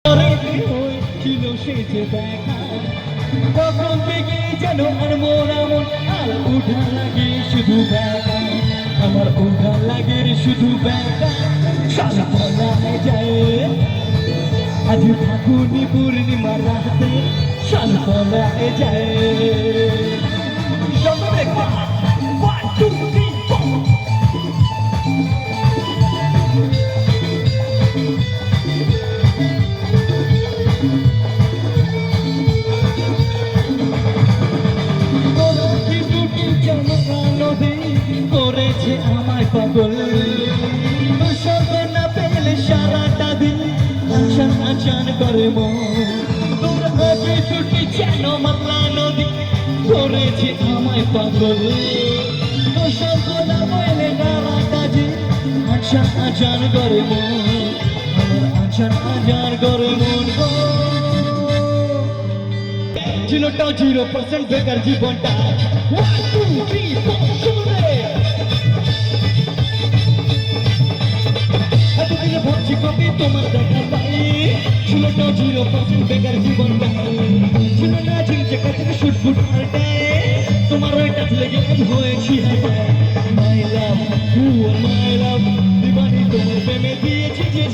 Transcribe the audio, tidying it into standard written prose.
ছিল সে যে দেখা কখন থেকে যেন আর মোরা মন আর উঠা লাগে শুধু ব্যথা আমার উঠা লাগে শুধু ব্যথা সাল পলায় যায় আজ ফাগুনি পূর্ণিমা রাতে সাল পলায় যায় One, two, three, four. করেছে আমায় পাগল সব না পেলে সারাটা দিন আচান আচান করে মন ছুটি যেন মাতলা নদী করেছে আমায় পাগল সব না পেলে সারাটা দিন আচান আচান করে মন আমার আচান আচান করে মন ছিলটাও 0% বেকার জীবনটা 1, 2, 3, 4 শুনে এতদিনে ভাবছি কবি তোমার দেখা পাই ছিলটাও 0% বেকার জীবনটা ছিল না ঝিলছে কাছে শুটফুট আলটায় তোমার ওই কাজ লেগে আজ হয়েছি মাই লাভ মাই লাভ দিবানি তোমার প্রেমে দিয়েছি যে